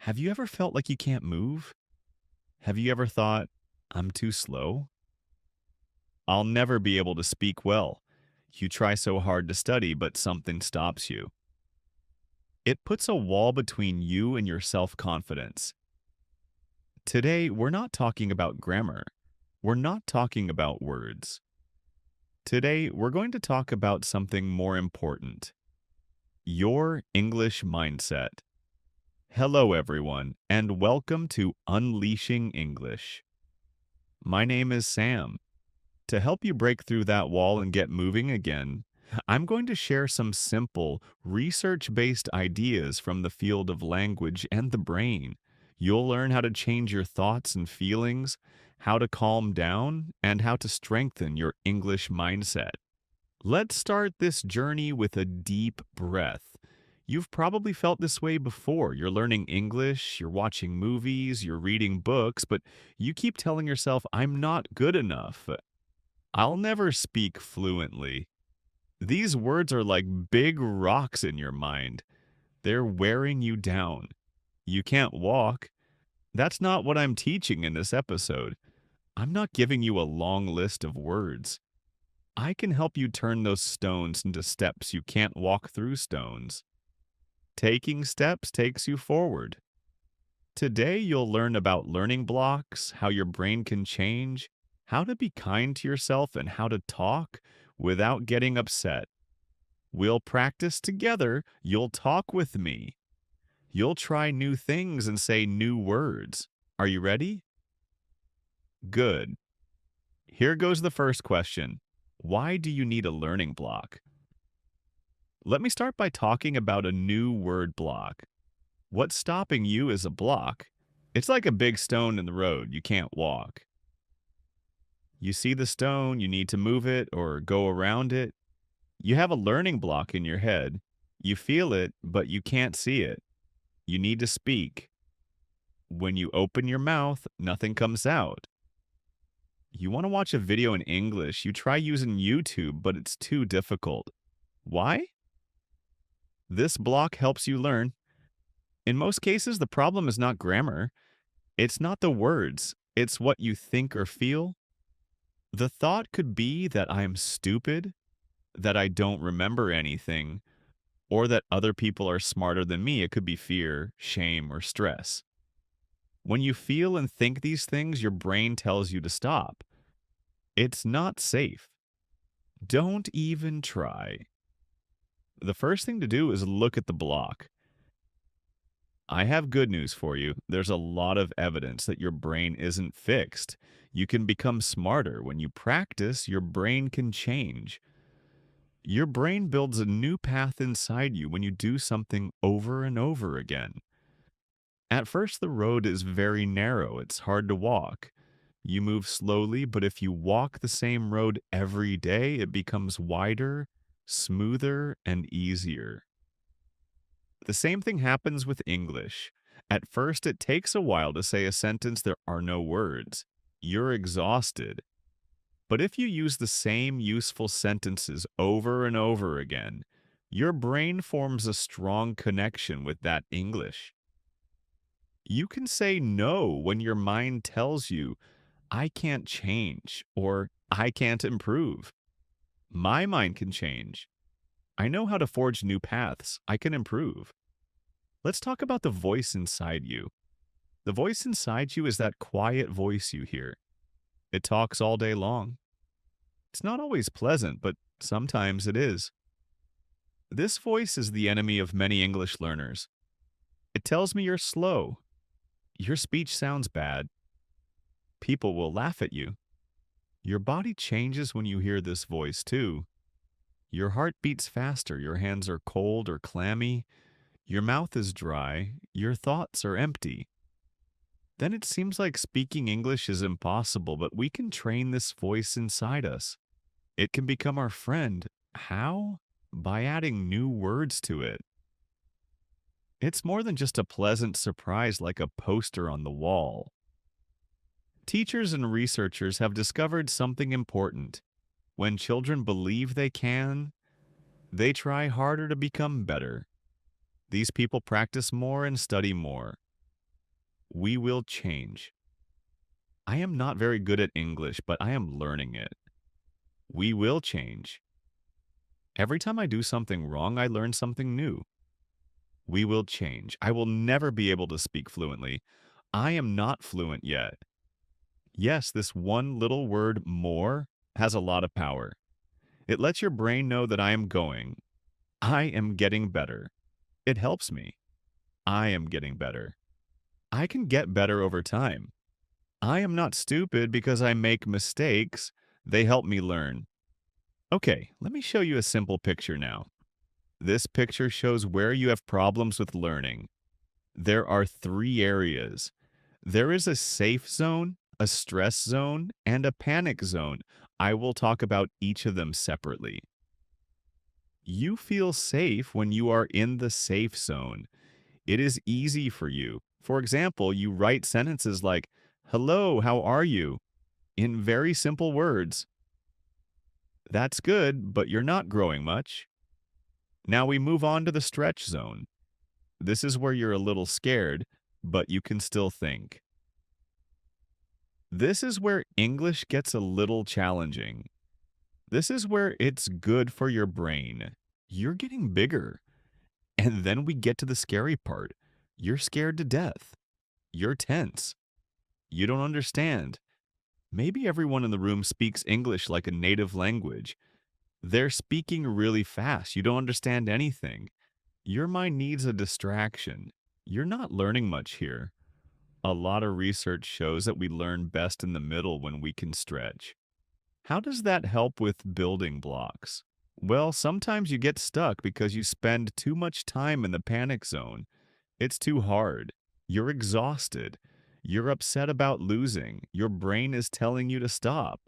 Have you ever felt like you can't move? Have you ever thought, I'm too slow? I'll never be able to speak well. You try so hard to study, but something stops you. It puts a wall between you and your self confidence. Today, we're not talking about grammar. We're not talking about words. Today, we're going to talk about something more important: your English mindset. Hello, everyone, and welcome to Unleashing English. My name is Sam. To help you break through that wall and get moving again, I'm going to share some simple, research based ideas from the field of language and the brain. You'll learn how to change your thoughts and feelings, how to calm down, and how to strengthen your English mindset. Let's start this journey with a deep breath. You've probably felt this way before. You're learning English, you're watching movies, you're reading books, but you keep telling yourself, I'm not good enough. I'll never speak fluently. These words are like big rocks in your mind. They're wearing you down. You can't walk. That's not what I'm teaching in this episode. I'm not giving you a long list of words. I can help you turn those stones into steps you can't walk through stones. Taking steps takes you forward. Today, you'll learn about learning blocks, how your brain can change, how to be kind to yourself, and how to talk without getting upset. We'll practice together. You'll talk with me. You'll try new things and say new words. Are you ready? Good. Here goes the first question. Why do you need a learning block? Let me start by talking about a new word block. What's stopping you is a block. It's like a big stone in the road. You can't walk. You see the stone, you need to move it or go around it. You have a learning block in your head. You feel it, but you can't see it. You need to speak. When you open your mouth, nothing comes out. You want to watch a video in English, you try using YouTube, but it's too difficult. Why? This block helps you learn. In most cases, the problem is not grammar. It's not the words. It's what you think or feel. The thought could be that I am stupid, that I don't remember anything, or that other people are smarter than me. It could be fear, shame, or stress. When you feel and think these things, your brain tells you to stop. It's not safe. Don't even try. The first thing to do is look at the block. I have good news for you. There's a lot of evidence that your brain isn't fixed. You can become smarter. When you practice, your brain can change. Your brain builds a new path inside you when you do something over and over again. At first, the road is very narrow. It's hard to walk. You move slowly, but if you walk the same road every day, it becomes wider, smoother, and easier. The same thing happens with English. At first, it takes a while to say a sentence there are no words. You're exhausted. But if you use the same useful sentences over and over again, your brain forms a strong connection with that English. You can say no when your mind tells you, I can't change or I can't improve. My mind can change. I know how to forge new paths. I can improve. Let's talk about the voice inside you. The voice inside you is that quiet voice you hear. It talks all day long. It's not always pleasant, but sometimes it is. This voice is the enemy of many English learners. It tells me you're slow. Your speech sounds bad. People will laugh at you. Your body changes when you hear this voice, too. Your heart beats faster, your hands are cold or clammy, your mouth is dry, your thoughts are empty. Then it seems like speaking English is impossible, but we can train this voice inside us. It can become our friend. How? By adding new words to it. It's more than just a pleasant surprise like a poster on the wall. Teachers and researchers have discovered something important. When children believe they can, they try harder to become better. These people practice more and study more. We will change. I am not very good at English, but I am learning it. We will change. Every time I do something wrong, I learn something new. We will change. I will never be able to speak fluently. I am not fluent yet. Yes, this one little word more has a lot of power. It lets your brain know that I am going. I am getting better. It helps me. I am getting better. I can get better over time. I am not stupid because I make mistakes. They help me learn. Okay, let me show you a simple picture now. This picture shows where you have problems with learning. There are three areas. There is a safe zone, a stress zone, and a panic zone. I will talk about each of them separately. You feel safe when you are in the safe zone. It is easy for you. For example, you write sentences like, "Hello, how are you?" in very simple words. That's good, but you're not growing much. Now we move on to the stretch zone. This is where you're a little scared, but you can still think. This is where English gets a little challenging. This is where it's good for your brain. You're getting bigger. And then we get to the scary part. You're scared to death. You're tense. You don't understand. Maybe everyone in the room speaks English like a native language. They're speaking really fast. You don't understand anything. Your mind needs a distraction. You're not learning much here. A lot of research shows that we learn best in the middle when we can stretch. How does that help with building blocks? Well, sometimes you get stuck because you spend too much time in the panic zone. It's too hard. You're exhausted. You're upset about losing. Your brain is telling you to stop.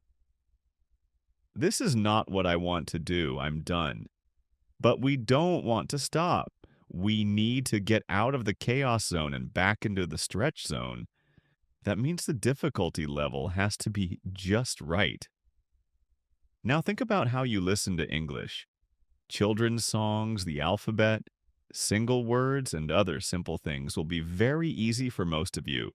This is not what I want to do. I'm done. But we don't want to stop. We need to get out of the chaos zone and back into the stretch zone. That means the difficulty level has to be just right. Now think about how you listen to English. Children's songs, the alphabet, single words, and other simple things will be very easy for most of you.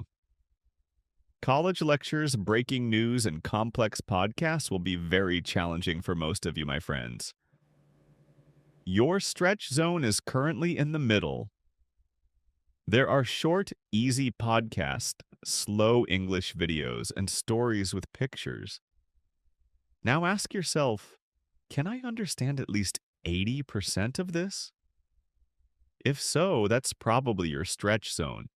College lectures, breaking news, and complex podcasts will be very challenging for most of you, my friends. Your stretch zone is currently in the middle. There are short, easy podcasts, slow English videos, and stories with pictures. Now ask yourself, can I understand at least 80% of this? If so, that's probably your stretch zone.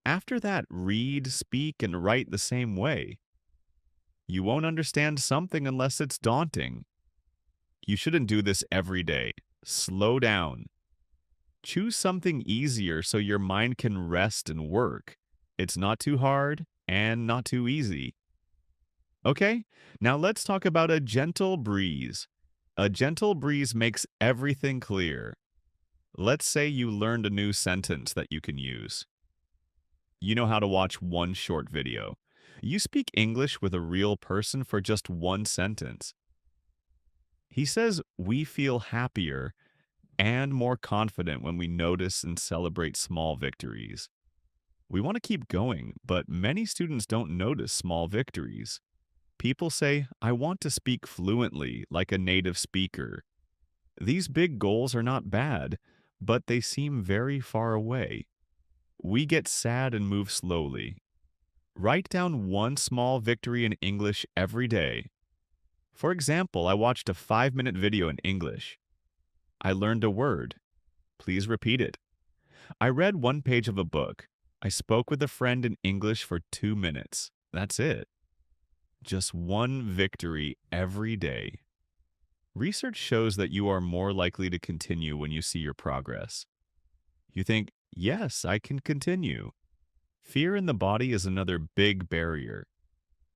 After that, read, speak, and write the same way. You won't understand something unless it's daunting. You shouldn't do this every day. Slow down. Choose something easier so your mind can rest and work. It's not too hard and not too easy. Okay, now let's talk about a gentle breeze. A gentle breeze makes everything clear. Let's say you learned a new sentence that you can use. You know how to watch one short video. You speak English with a real person for just one sentence. He says we feel happier and more confident when we notice and celebrate small victories. We want to keep going, but many students don't notice small victories. People say, I want to speak fluently like a native speaker. These big goals are not bad, but they seem very far away. We get sad and move slowly. Write down one small victory in English every day. For example, I watched a 5-minute video in English. I learned a word. Please repeat it. I read one page of a book. I spoke with a friend in English for 2 minutes. That's it. Just one victory every day. Research shows that you are more likely to continue when you see your progress. You think, yes, I can continue. Fear in the body is another big barrier.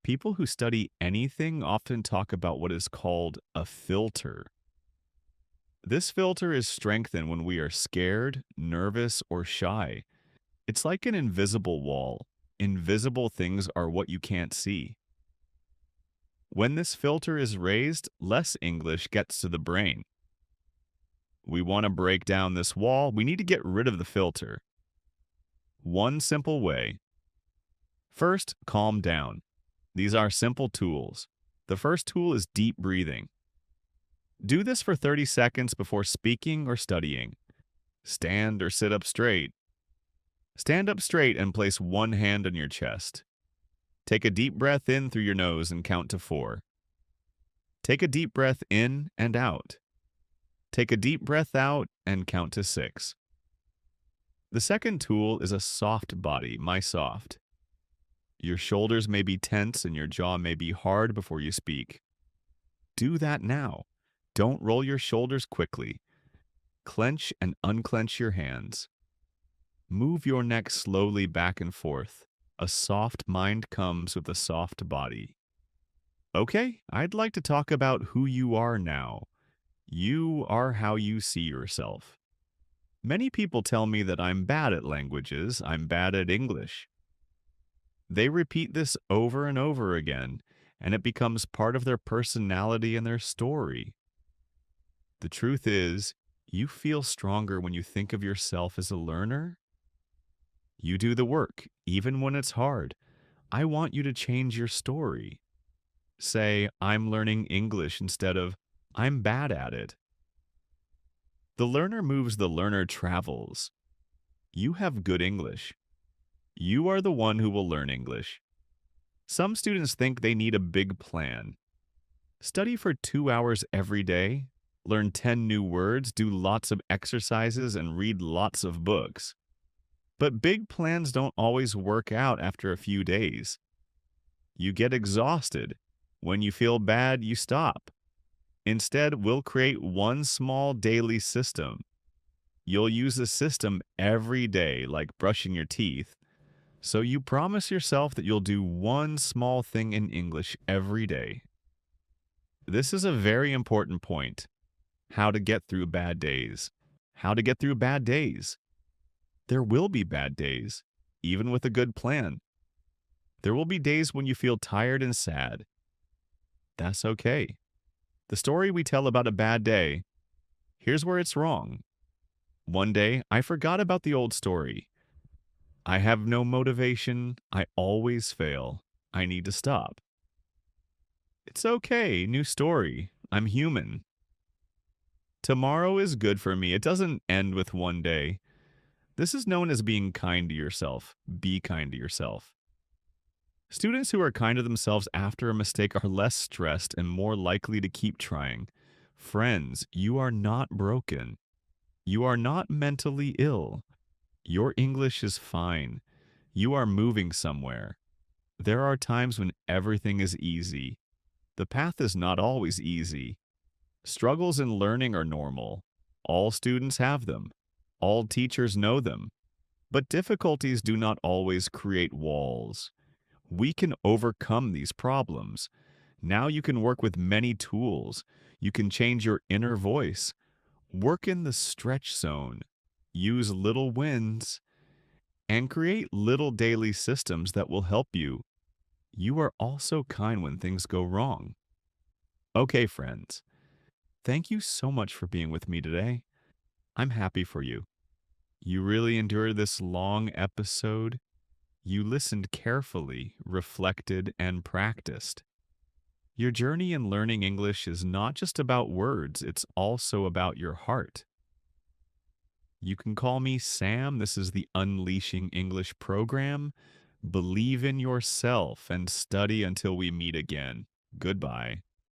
People who study anything often talk about what is called a filter. This filter is strengthened when we are scared, nervous, or shy. It's like an invisible wall. Invisible things are what you can't see. When this filter is raised, less English gets to the brain. We want to break down this wall. We need to get rid of the filter. One simple way. First, calm down. These are simple tools. The first tool is deep breathing. Do this for 30 seconds before speaking or studying. Stand or sit up straight. Stand up straight and place one hand on your chest. Take a deep breath in through your nose and count to 4. Take a deep breath in and out. Take a deep breath out and count to 6. The second tool is a soft body, my soft. Your shoulders may be tense and your jaw may be hard before you speak. Do that now. Don't roll your shoulders quickly. Clench and unclench your hands. Move your neck slowly back and forth. A soft mind comes with a soft body. Okay, I'd like to talk about who you are now. You are how you see yourself. Many people tell me that I'm bad at languages, I'm bad at English. They repeat this over and over again, and it becomes part of their personality and their story. The truth is, you feel stronger when you think of yourself as a learner. You do the work, even when it's hard. I want you to change your story. Say, I'm learning English instead of, I'm bad at it. The learner moves, the learner travels. You have good English. You are the one who will learn English. Some students think they need a big plan. Study for 2 hours every day, learn 10 new words, do lots of exercises, and read lots of books. But big plans don't always work out after a few days. You get exhausted. When you feel bad, you stop. Instead, we'll create one small daily system. You'll use the system every day, like brushing your teeth. So you promise yourself that you'll do one small thing in English every day. This is a very important point. How to get through bad days. How to get through bad days. There will be bad days, even with a good plan. There will be days when you feel tired and sad. That's okay. The story we tell about a bad day, here's where it's wrong. One day, I forgot about the old story. I have no motivation. I always fail. I need to stop. It's okay. New story. I'm human. Tomorrow is good for me. It doesn't end with one day. This is known as being kind to yourself. Be kind to yourself. Students who are kind to themselves after a mistake are less stressed and more likely to keep trying. Friends, you are not broken. You are not mentally ill. Your English is fine. You are moving somewhere. There are times when everything is easy. The path is not always easy. Struggles in learning are normal. All students have them. All teachers know them. But difficulties do not always create walls. We can overcome these problems. Now you can work with many tools. You can change your inner voice. Work in the stretch zone. Use little wins. And create little daily systems that will help you. You are also kind when things go wrong. Okay, friends. Thank you so much for being with me today. I'm happy for you. You really endured this long episode. You listened carefully, reflected, and practiced. Your journey in learning English is not just about words, it's also about your heart. You can call me Sam. This is the Unleashing English program. Believe in yourself and study until we meet again. Goodbye.